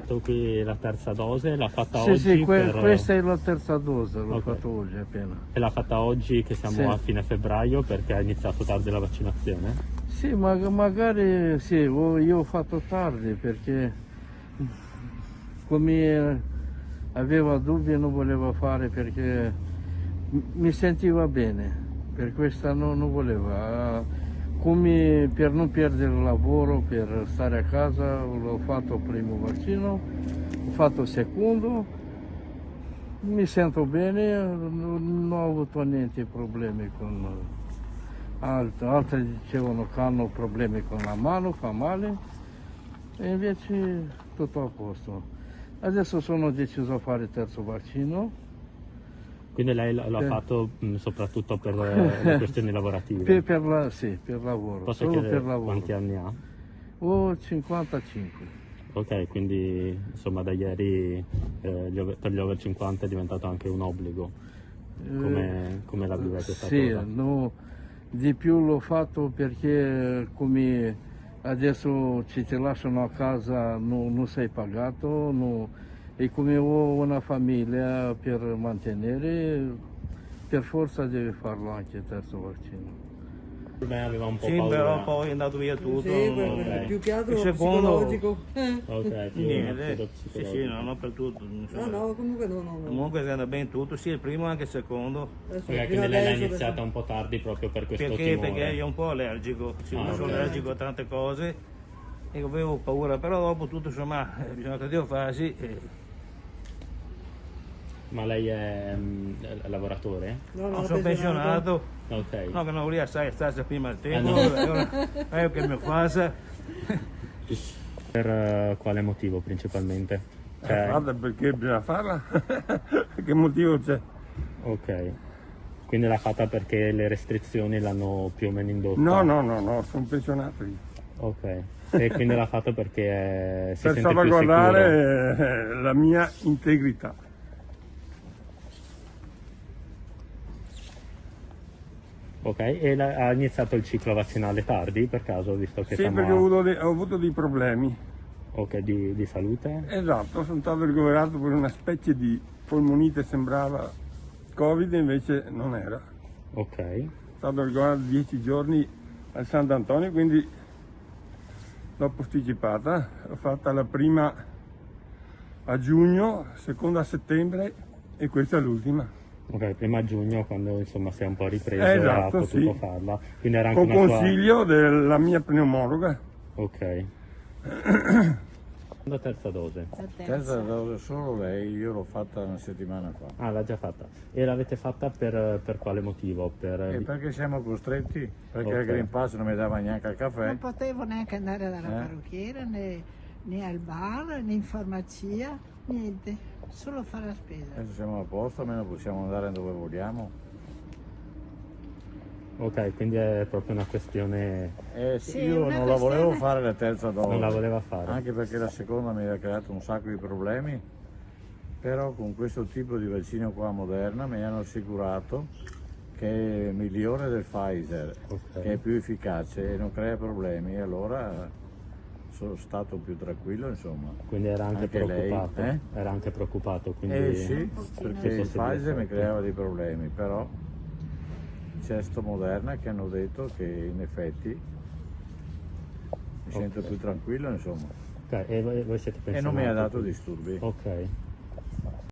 fatto qui la terza dose, l'ha fatta Sì, oggi? sì, questa è la terza dose, l'ho Ok. fatto oggi appena. E l'ha fatta oggi che siamo Sì. a fine febbraio perché ha iniziato tardi la vaccinazione? Sì, magari sì, io ho fatto tardi perché come aveva dubbi non voleva fare perché mi sentiva bene, per questo non voleva. Come per non perdere il lavoro, per stare a casa, l'ho fatto il primo vaccino, ho fatto il secondo, mi sento bene, non ho avuto niente problemi con altri dicevano che hanno problemi con la mano, fa male, e invece tutto a posto. Adesso sono deciso a fare il terzo vaccino. Quindi lei l'ha fatto soprattutto per le questioni lavorative? Sì, per lavoro, Posso solo chiedere per lavoro. quanti anni ha? Ho 55. Ok, quindi insomma da ieri per gli over 50 è diventato anche un obbligo. Come la vive questa Sì, cosa? no, di più l'ho fatto perché come adesso ci ti lasciano a casa non sei pagato, e come ho una famiglia per mantenere, per forza devi farlo anche il terzo vaccino. Per me aveva un po' Sì, paura. però poi è andato via tutto. Sì, Ok. più che altro Il secondo- psicologico. Ok, più Niente, sì, psicologico. no, per tutto. No, Insomma. no, comunque no. Comunque è andato bene tutto, sia il primo anche il secondo. Adesso, Ok, fino quindi lei l'ha adesso, iniziata un po' tardi proprio per questo Perché? timore. Perché io è un po' allergico, siccome Ah, sono ok. allergico a tante cose e avevo paura, però dopo tutto insomma bisogna che Dio farsi. Ma lei è lavoratore? No, Non sono pensionato, Ok. no che non volevo stare prima del tempo, no. ora che mi faccia. Per quale motivo principalmente? Guarda, perché bisogna farla? Che motivo c'è? Ok. Quindi l'ha fatta perché le restrizioni l'hanno più o meno indotta? No, sono pensionato io. Ok. E quindi l'ha fatta perché si Per sente più sicuro? salvaguardare la mia integrità. Ok, e ha iniziato il ciclo vaccinale tardi per caso, visto che Sì, siamo perché ho avuto dei problemi. Ok, di salute? Esatto, sono stato ricoverato per una specie di polmonite, sembrava Covid, invece non era. Ok. Sono stato ricoverato 10 giorni al Sant'Antonio, quindi l'ho posticipata. L'ho fatta la prima a giugno, seconda a settembre e questa è l'ultima. Ok, prima a giugno quando insomma si è un po' ripreso Esatto, ha potuto sì. farla. Quindi era anche Con una consiglio della mia pneumologa. Ok. La terza dose. Terza dose solo lei, io l'ho fatta una settimana fa. Ah, l'ha già fatta. E l'avete fatta per quale motivo? E perché siamo costretti? Perché Ok. il Green Pass non mi dava neanche il caffè. Non potevo neanche andare dalla parrucchiera, né al bar, né in farmacia, niente, solo fare la spesa. Adesso siamo a posto, almeno possiamo andare dove vogliamo. Ok, quindi è proprio una questione... Sì, Io una non la volevo questione- fare la terza dose. Non la voleva fare. Anche perché la seconda mi ha creato un sacco di problemi. Però con questo tipo di vaccino qua Moderna mi hanno assicurato che è migliore del Pfizer, Ok. che è più efficace e non crea problemi. E allora sono stato più tranquillo, insomma. Quindi era anche lei, preoccupato. eh? Era anche preoccupato, quindi... Sì, perché il possibili Pfizer mi effetti. creava dei problemi, però c'è sto Moderna che hanno detto che in effetti mi sento più tranquillo, insomma. Ok, e voi siete E non mi ha pensionati, dato quindi- disturbi. Ok.